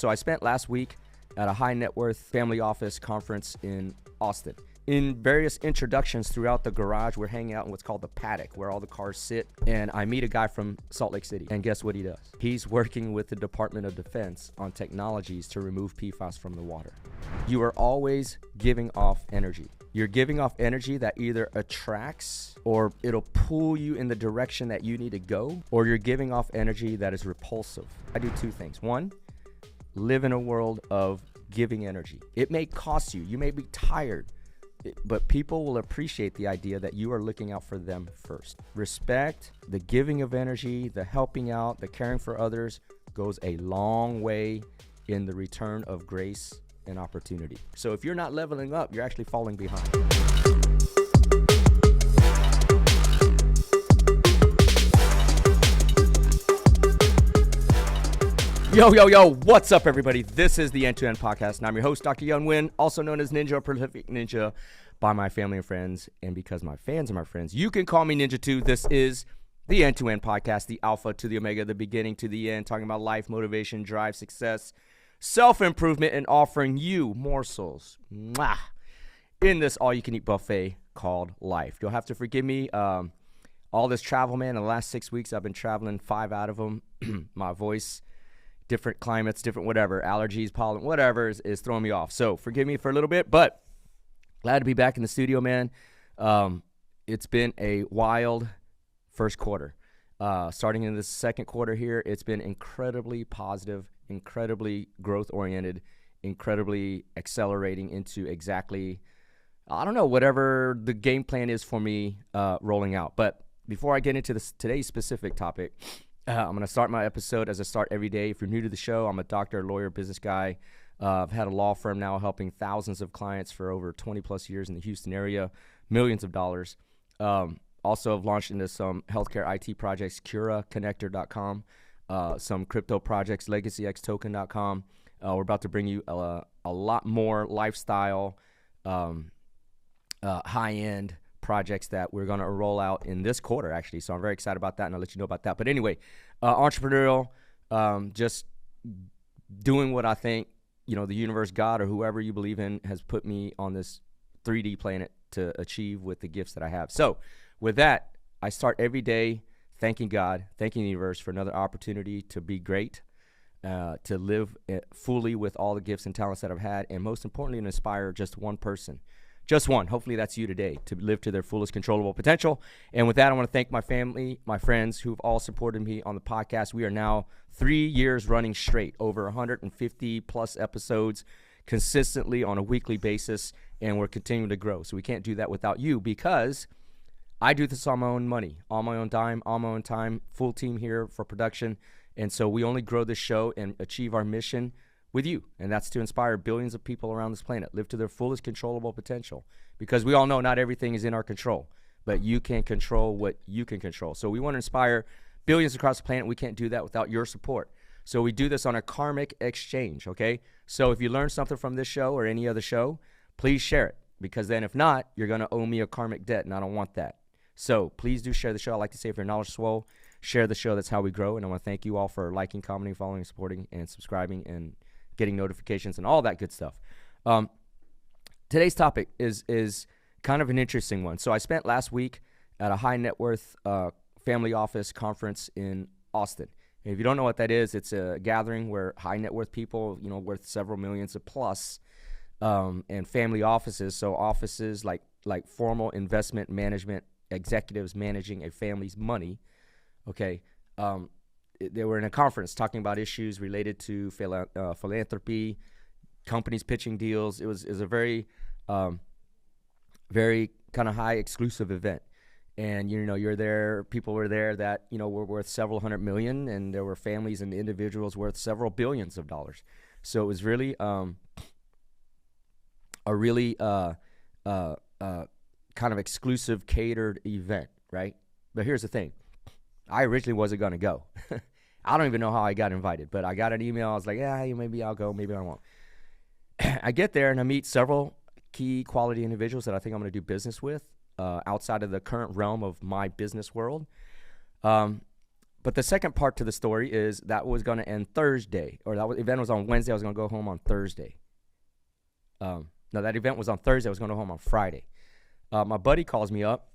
So I spent last week at a high net worth family office conference in Austin. In various introductions throughout the garage, we're hanging out in what's called the paddock, where all the cars sit. And I meet a guy from Salt Lake City. And guess what he does? He's working with the Department of Defense on technologies to remove PFAS from the water. You are always giving off energy. You're giving off energy that either attracts or it'll pull you in the direction that you need to go, or you're giving off energy that is repulsive. I do two things. One, live in a world of giving energy. It may cost you. You may be tired, but people will appreciate the idea that you are looking out for them first. Respect, the giving of energy, the helping out, the caring for others goes a long way in the return of grace and opportunity. So if you're not leveling up, you're actually falling behind. Yo, what's up, everybody? This is the End-to-End Podcast, and I'm your host, Dr. Young Nguyen, also known as Ninja or Prolific Ninja by my family and friends, and because my fans are my friends, you can call me Ninja too. This is the End-to-End Podcast, the alpha to the omega, the beginning to the end, talking about life, motivation, drive, success, self-improvement, and offering you morsels in this all-you-can-eat buffet called life. You'll have to forgive me. All this travel, man, in the last 6 weeks, I've been traveling 5 out of them. My voice, different climates, different whatever, allergies, pollen, whatever is throwing me off. So forgive me for a little bit, but glad to be back in the studio, man. It's been a wild first quarter. Starting in the second quarter here, it's been incredibly positive, incredibly growth-oriented, incredibly accelerating into exactly, I don't know, whatever the game plan is for me rolling out. But before I get into today's specific topic, I'm going to start my episode as I start every day. If you're new to the show, I'm a doctor, lawyer, business guy. I've had a law firm now helping thousands of clients for over 20 plus years in the Houston area, millions of dollars. Also have launched into some healthcare IT projects, CuraConnector.com, some crypto projects, LegacyXToken.com. We're about to bring you a lot more lifestyle, high-end projects that we're going to roll out in this quarter, actually. So I'm very excited about that, and I'll let you know about that. But anyway, entrepreneurial, just doing what I think, the universe, God, or whoever you believe in has put me on this 3D planet to achieve with the gifts that I have. So with that, I start every day thanking God, thanking the universe for another opportunity to be great, to live fully with all the gifts and talents that I've had, and most importantly, to inspire just one person. Just one. Hopefully that's you today, to live to their fullest controllable potential. And with that, I want to thank my family, my friends who've all supported me on the podcast. We are now 3 years running straight, over 150 plus episodes consistently on a weekly basis, and we're continuing to grow. So we can't do that without you, because I do this on my own money, on my own dime, on my own time, full team here for production. And so we only grow this show and achieve our mission with you, and that's to inspire billions of people around this planet live to their fullest controllable potential, because we all know not everything is in our control, but you can control what you can control. So we want to inspire billions across the planet. We can't do that without your support. So we do this on a karmic exchange, okay? So if you learn something from this show or any other show, please share it, because then if not, you're going to owe me a karmic debt, and I don't want that. So please do share the show. I like to say, if you're knowledge swole, share the show. That's how we grow. And I want to thank you all for liking, commenting, following, supporting, and subscribing, and getting notifications and all that good stuff. Today's topic is kind of an interesting one. So I spent last week at a high net worth family office conference in Austin. And if you don't know what that is, it's a gathering where high net worth people, worth several millions of plus, and family offices. So offices like formal investment management executives managing a family's money. Okay. They were in a conference talking about issues related to philanthropy, companies pitching deals. It was a very, very kind of high exclusive event. And, you're there, people were there that, were worth several $100 million, and there were families and individuals worth several billions of dollars. So it was really a really kind of exclusive catered event, right? But here's the thing. I originally wasn't going to go. I don't even know how I got invited, but I got an email. I was like, yeah, maybe I'll go, maybe I won't. I get there and I meet several key quality individuals that I think I'm going to do business with outside of the current realm of my business world. But the second part to the story is that was going to end Thursday, or event was on Wednesday. I was going to go home on Thursday. No, that event was on Thursday. I was going to go home on Friday. My buddy calls me up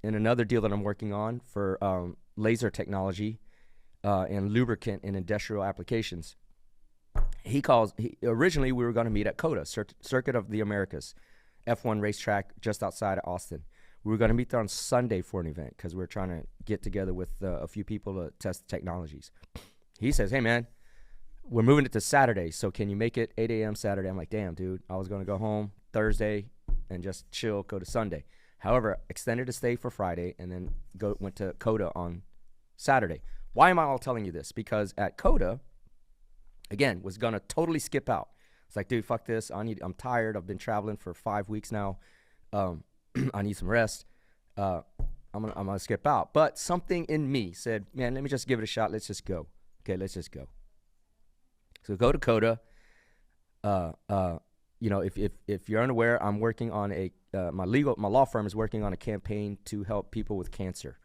in another deal that I'm working on for laser technology and lubricant in industrial applications. Originally we were going to meet at COTA, Circuit of the Americas, F1 racetrack just outside of Austin. We were going to meet there on Sunday for an event because we were trying to get together with a few people to test the technologies. He says, hey, man, we're moving it to Saturday, so can you make it 8 a.m. Saturday? I'm like, damn, dude, I was going to go home Thursday and just chill, go to Sunday. However, extended a stay for Friday and then went to COTA on Saturday. Why am I all telling you this? Because at COTA, again, was going to totally skip out. It's like, dude, fuck this. I'm tired. I've been traveling for 5 weeks now. I need some rest. I'm gonna skip out. But something in me said, man, let me just give it a shot. Let's just go. Okay, let's just go. So go to COTA. If you're unaware, I'm working on my law firm is working on a campaign to help people with cancer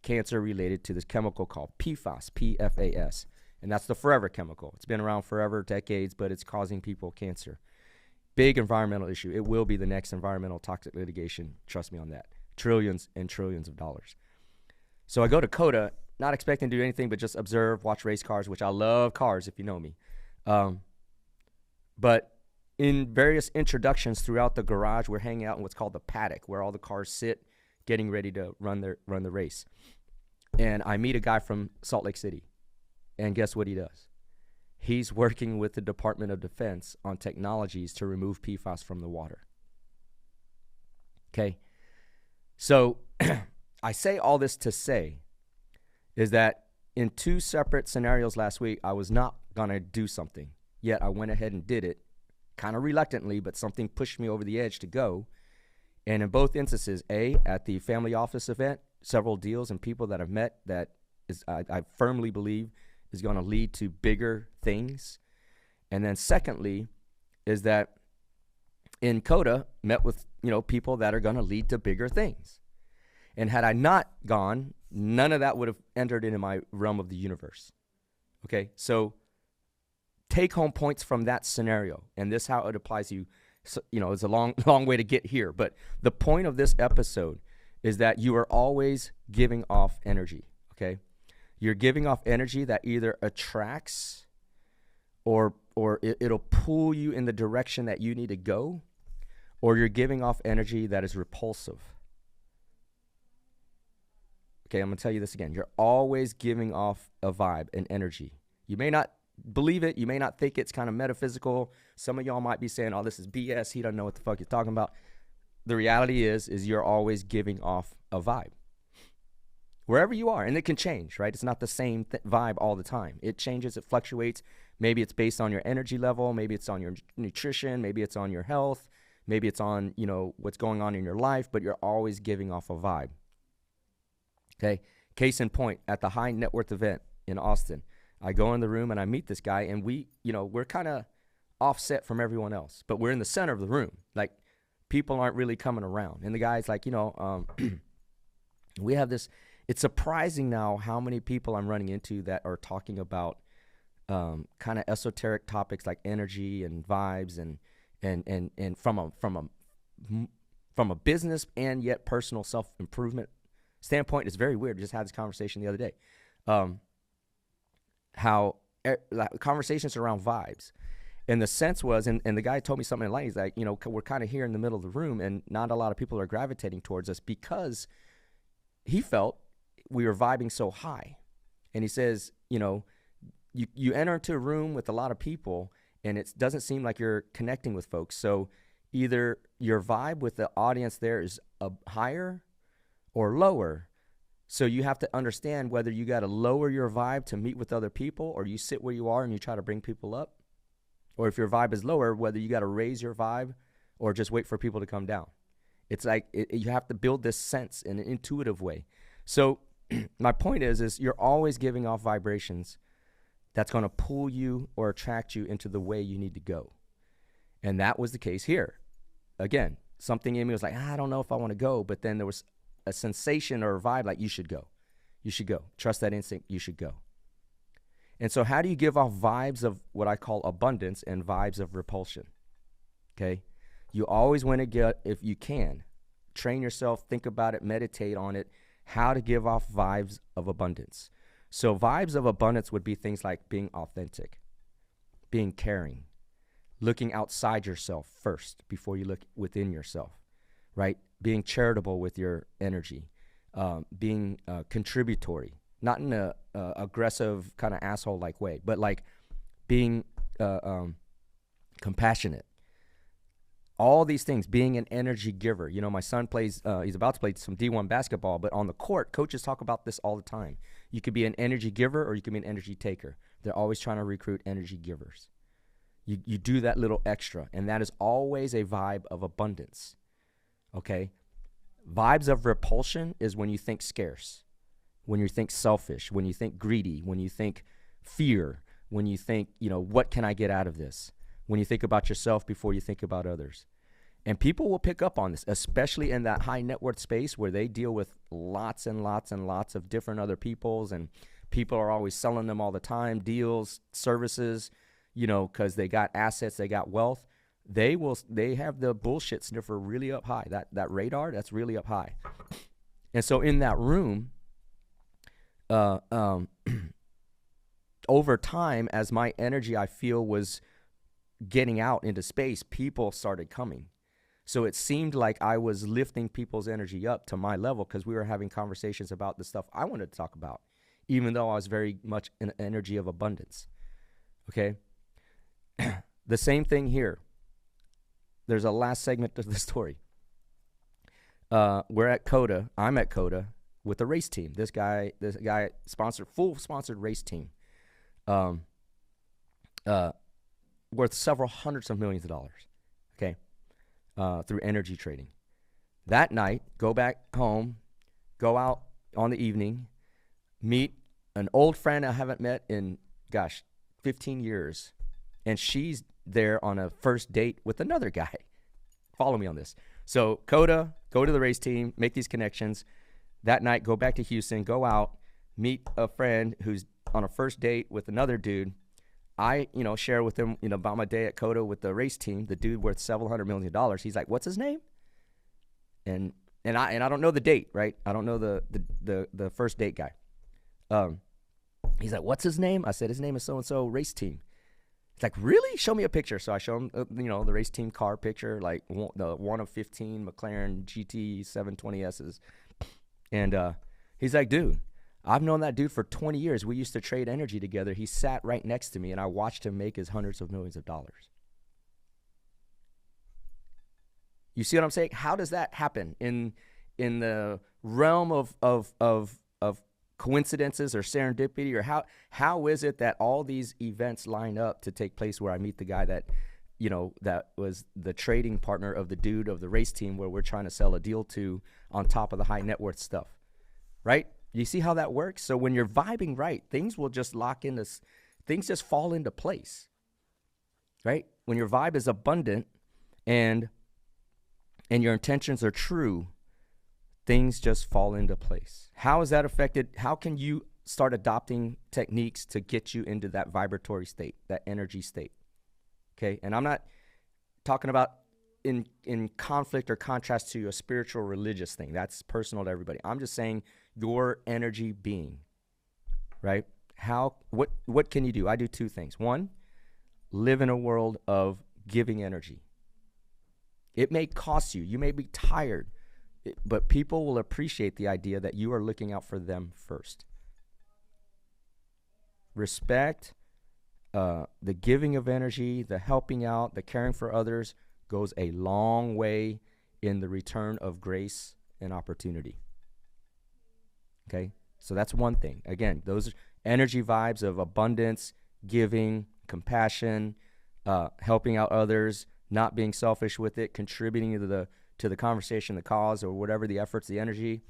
related to this chemical called PFAS, PFAS. And that's the forever chemical. It's been around forever, decades, but it's causing people cancer. Big environmental issue. It will be the next environmental toxic litigation. Trust me on that. Trillions and trillions of dollars. So I go to COTA, not expecting to do anything but just observe, watch race cars, which I love cars if you know me. But in various introductions throughout the garage, we're hanging out in what's called the paddock, where all the cars sit, getting ready to run the race. And I meet a guy from Salt Lake City. And guess what he does? He's working with the Department of Defense on technologies to remove PFAS from the water. Okay? So I say all this to say is that in 2 separate scenarios last week, I was not going to do something. Yet I went ahead and did it, kind of reluctantly, but something pushed me over the edge to go. And in both instances, at the family office event, several deals and people that I've met that I firmly believe is going to lead to bigger things. And then secondly is that in COTA, met with, people that are going to lead to bigger things. And had I not gone, none of that would have entered into my realm of the universe. Okay, so take home points from that scenario, and this how it applies to you. So, it's a long way to get here, but the point of this episode is that you are always giving off energy, okay? You're giving off energy that either attracts or it'll pull you in the direction that you need to go, or you're giving off energy that is repulsive. Okay, I'm going to tell you this again. You're always giving off a vibe, an energy. You may not believe it. You may not think it's kind of metaphysical. Some of y'all might be saying, oh, this is BS. He doesn't know what the fuck you're talking about. The reality is you're always giving off a vibe. Wherever you are, and it can change, right? It's not the same vibe all the time. It changes, it fluctuates. Maybe it's based on your energy level. Maybe it's on your nutrition. Maybe it's on your health. Maybe it's on, what's going on in your life, but you're always giving off a vibe. Okay? Case in point, at the high net worth event in Austin, I go in the room and I meet this guy, and we're kind of offset from everyone else, but we're in the center of the room. Like, people aren't really coming around. And the guy's like, we have this. It's surprising now how many people I'm running into that are talking about kind of esoteric topics like energy and vibes and from a business and yet personal self-improvement standpoint. It's very weird. We just had this conversation the other day. Conversations around vibes. And the sense was, and the guy told me something in line. He's like, we're kind of here in the middle of the room, and not a lot of people are gravitating towards us because he felt we were vibing so high. And he says, you enter into a room with a lot of people, and it doesn't seem like you're connecting with folks. So either your vibe with the audience there is higher or lower. So you have to understand whether you got to lower your vibe to meet with other people, or you sit where you are and you try to bring people up. Or if your vibe is lower, whether you got to raise your vibe or just wait for people to come down. It's like you have to build this sense in an intuitive way. So my point is you're always giving off vibrations that's going to pull you or attract you into the way you need to go. And that was the case here. Again, something in me was like, I don't know if I want to go, but then there was a sensation or a vibe like, you should go. you should go. Trust that instinct, you should go. And so how do you give off vibes of what I call abundance and vibes of repulsion? Okay? You always want to get, if you can, train yourself, think about it, meditate on it, how to give off vibes of abundance. So vibes of abundance would be things like being authentic, being caring, looking outside yourself first before you look within yourself, right? Being charitable with your energy, being contributory, not in a aggressive kind of asshole-like way, but like being compassionate. All these things, being an energy giver. You know, my son plays, he's about to play some D1 basketball, but on the court, coaches talk about this all the time. You could be an energy giver or you could be an energy taker. They're always trying to recruit energy givers. You do that little extra, and that is always a vibe of abundance, okay? Vibes of repulsion is when you think scarce, when you think selfish, when you think greedy, when you think fear, when you think, you know, what can I get out of this? When you think about yourself before you think about others. And people will pick up on this, especially in that high net worth space where they deal with lots and lots and lots of different other peoples, and people are always selling them all the time, deals, services, you know, because they got assets, they got wealth. They have the bullshit sniffer really up high. That radar, that's really up high. And so in that room, over time, as my energy, I feel, was getting out into space, people started coming. So it seemed like I was lifting people's energy up to my level because we were having conversations about the stuff I wanted to talk about, even though I was very much in energy of abundance. Okay? The same thing here. There's a last segment of the story. We're at CODA. I'm at CODA with a race team. This guy full sponsored race team, worth several hundreds of millions of dollars. Okay, through energy trading. That night, go back home, go out on the evening, meet an old friend I haven't met in 15 years, and she's there on a first date with another guy. Follow me on this. So CODA, go to the race team, make these connections. That night, go back to Houston, go out, meet a friend who's on a first date with another dude. I, share with him, about my day at CODA with the race team, the dude worth several $100 million. He's like, what's his name? And I don't know the date, right? I don't know the first date guy. He's like, what's his name? I said, his name is so-and-so race team. He's like, really? Show me a picture. So I show him, the race team car picture, like the 1 of 15 McLaren GT 720Ss. And he's like, dude, I've known that dude for 20 years. We used to trade energy together. He sat right next to me, and I watched him make his hundreds of millions of dollars. You see what I'm saying? How does that happen in the realm of coincidences or serendipity? Or how is it that all these events line up to take place where I meet the guy that, that was the trading partner of the dude of the race team where we're trying to sell a deal to on top of the high net worth stuff, right? You see how that works? So when you're vibing right, things will just things just fall into place, right? When your vibe is abundant and your intentions are true, things just fall into place. How is that affected? How can you start adopting techniques to get you into that vibratory state, that energy state? Okay, and I'm not talking about in conflict or contrast to a spiritual religious thing. That's personal to everybody. I'm just saying your energy being, right? What can you do? I do two things. One, live in a world of giving energy. It may cost you. You may be tired, but people will appreciate the idea that you are looking out for them first. Respect, the giving of energy, the helping out, the caring for others goes a long way in the return of grace and opportunity. Okay? So that's one thing. Again, those energy vibes of abundance, giving, compassion, helping out others, not being selfish with it, contributing to the conversation, the cause, or whatever the efforts, the energy,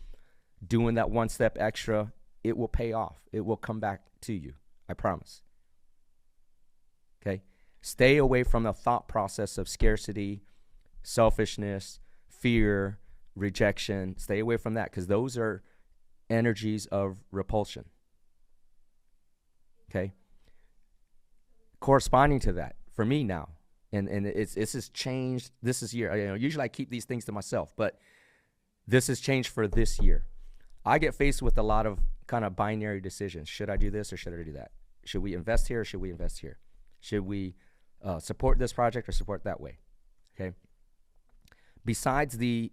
doing that one step extra, it will pay off. It will come back to you. I promise. Okay? Stay away from the thought process of scarcity, selfishness, fear, rejection. Stay away from that because those are energies of repulsion. Okay? Corresponding to that, for me now, and it's has changed this year. Usually I keep these things to myself, but this has changed for this year. I get faced with a lot of kind of binary decisions. Should I do this or should I do that? Should we invest here or should we invest here? Should we support this project or support that way? Okay. Besides the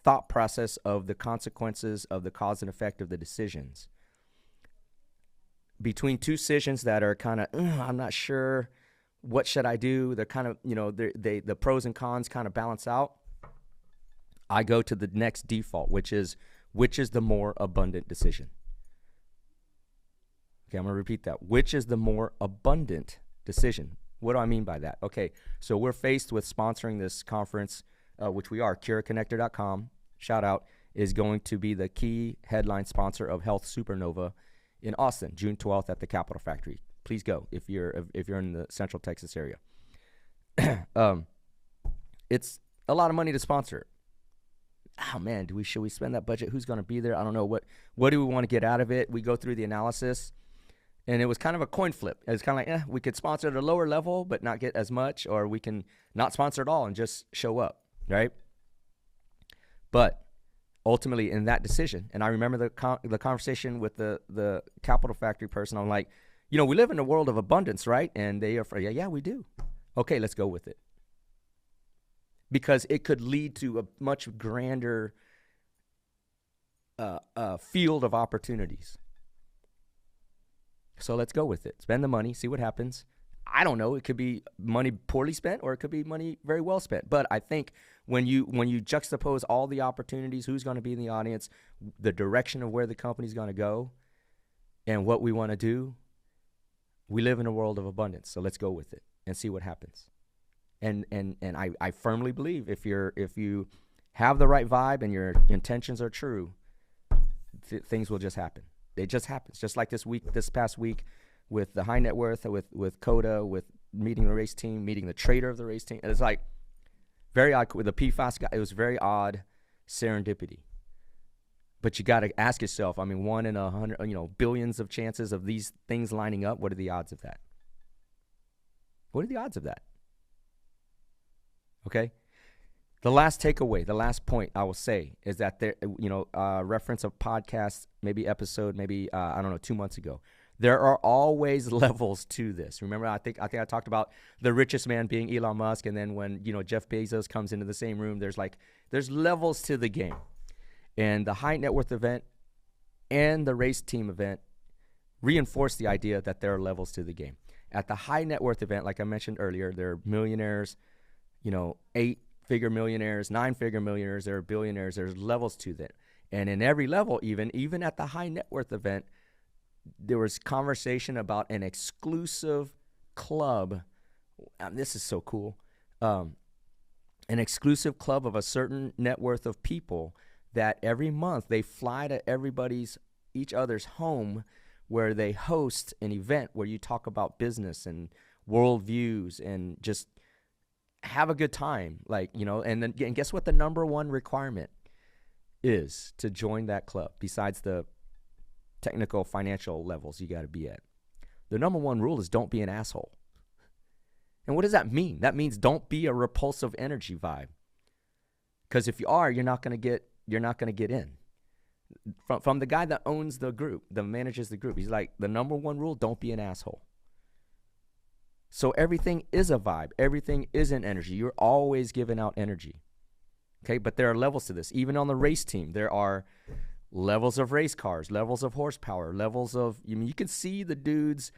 thought process of the consequences of the cause and effect of the decisions, between two decisions that are kind of, I'm not sure, what should I do? They're kind of, the pros and cons kind of balance out. I go to the next default, which is the more abundant decision. Okay, I'm going to repeat that. Which is the more abundant decision? What do I mean by that? Okay, so we're faced with sponsoring this conference, which we are. CuraConnector.com, shout out, is going to be the key headline sponsor of Health Supernova in Austin, June 12th at the Capitol Factory. Please go if you're in the Central Texas area. It's a lot of money to sponsor. Oh man, should we spend that budget? Who's going to be there? I don't know. What do we want to get out of it? We go through the analysis, and it was kind of a coin flip. It's kind of like, we could sponsor at a lower level but not get as much, or we can not sponsor at all and just show up, right? But ultimately, in that decision, and I remember the conversation with the Capitol Factory person. I'm like, we live in a world of abundance, right? And they are, yeah, we do. Okay, let's go with it. Because it could lead to a much grander field of opportunities. So let's go with it. Spend the money, see what happens. I don't know. It could be money poorly spent, or it could be money very well spent. But I think when you juxtapose all the opportunities, who's going to be in the audience, the direction of where the company's going to go, and what we want to do, we live in a world of abundance. So let's go with it and see what happens. And I firmly believe if you have the right vibe and your intentions are true, things will just happen. It just happens. Just like this past week with the high net worth, with Coda, with meeting the race team, meeting the trader of the race team. And it's like very odd with the PFAS guy. It was very odd serendipity. But you got to ask yourself, 1 in 100, billions of chances of these things lining up. What are the odds of that? What are the odds of that? Okay. The last takeaway, the last point I will say is that there, reference of podcast, maybe episode, 2 months ago. There are always levels to this. Remember, I think I talked about the richest man being Elon Musk, and then when Jeff Bezos comes into the same room, there's levels to the game, and the high net worth event and the race team event reinforce the idea that there are levels to the game. At the high net worth event, like I mentioned earlier, there are millionaires. 8-figure millionaires, 9-figure millionaires, there are billionaires, there's levels to that. And in every level, even at the high net worth event, there was conversation about an exclusive club. This is so cool. An exclusive club of a certain net worth of people that every month they fly to each other's home, where they host an event where you talk about business and worldviews and just have a good time, and guess what the number one requirement is to join that club, besides the technical financial levels you got to be at? The number one rule is don't be an asshole. And what does that mean? That means don't be a repulsive energy vibe. Because if you are, you're not going to get in. From the guy that owns the group, that manages the group, he's like, the number one rule, don't be an asshole. So everything is a vibe. Everything is an energy. You're always giving out energy. Okay, but there are levels to this. Even on the race team, there are levels of race cars, levels of horsepower, levels of, you can see the dudes.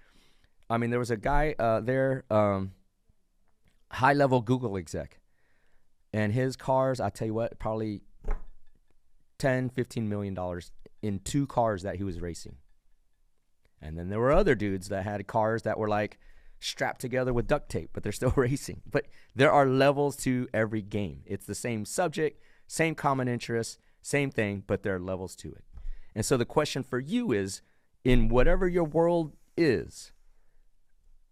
There was a guy there, high-level Google exec, and his cars, I tell you what, probably $10, $15 million in 2 cars that he was racing. And then there were other dudes that had cars that were like strapped together with duct tape, but they're still racing. But there are levels to every game. It's the same subject, same common interest, same thing, but there are levels to it. And so the question for you is, in whatever your world is,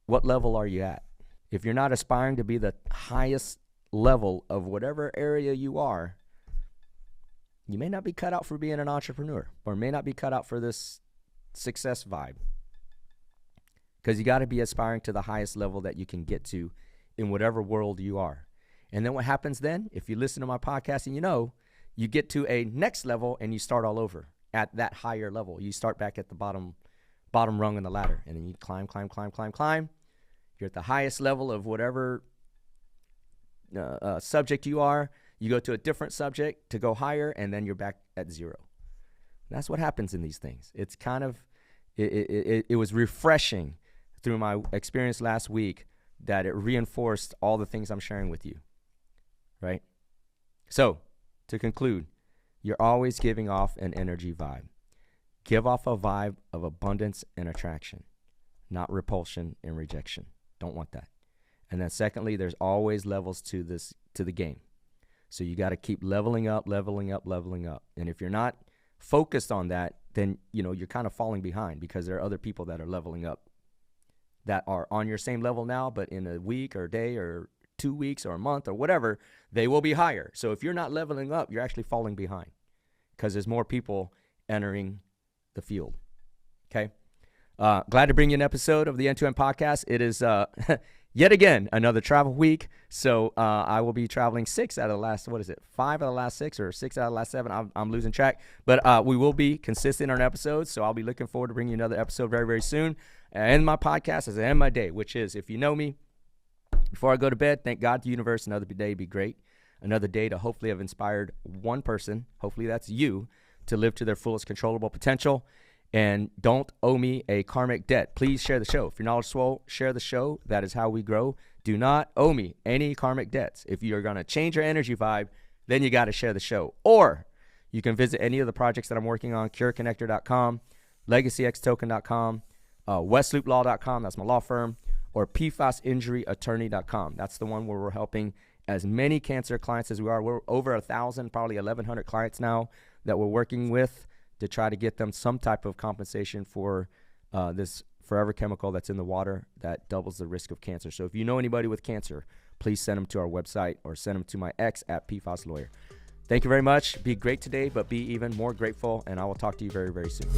what level are you at? If you're not aspiring to be the highest level of whatever area you are, you may not be cut out for being an entrepreneur, or may not be cut out for this success vibe. Because you got to be aspiring to the highest level that you can get to in whatever world you are. And then what happens then, if you listen to my podcast and you get to a next level and you start all over at that higher level. You start back at the bottom rung on the ladder, and then you climb. You're at the highest level of whatever subject you are. You go to a different subject to go higher, and then you're back at zero. That's what happens in these things. It's kind of, it was refreshing through my experience last week that it reinforced all the things I'm sharing with you, right? So, to conclude, you're always giving off an energy vibe. Give off a vibe of abundance and attraction, not repulsion and rejection. Don't want that. And then secondly, there's always levels to the game. So you got to keep leveling up. And if you're not focused on that, then you're kind of falling behind, because there are other people that are leveling up that are on your same level now, but in a week or a day or 2 weeks or a month or whatever, they will be higher. So if you're not leveling up, you're actually falling behind, because there's more people entering the field. Okay. Glad to bring you an episode of the End-to-End podcast. It is yet again another travel week. So I will be traveling 5 out of the last 6 or 6 out of the last 7. I'm losing track. But we will be consistent on episodes. So I'll be looking forward to bringing you another episode very, very soon. And my podcast as I end my day, which is, if you know me, before I go to bed, thank God, the universe, another day be great. Another day to hopefully have inspired one person, hopefully that's you, to live to their fullest controllable potential. And don't owe me a karmic debt. Please share the show. If you're knowledgeable, share the show. That is how we grow. Do not owe me any karmic debts. If you're going to change your energy vibe, then you got to share the show. Or you can visit any of the projects that I'm working on, cureconnector.com, legacyxtoken.com, westlooplaw.com, that's my law firm, or PFASinjuryattorney.com. That's the one where we're helping as many cancer clients as we are. We're over 1,000, probably 1,100 clients now that we're working with to try to get them some type of compensation for this forever chemical that's in the water that doubles the risk of cancer. So if you know anybody with cancer, please send them to our website or send them to my ex at PFAS Lawyer. Thank you very much. Be great today, but be even more grateful, and I will talk to you very, very soon.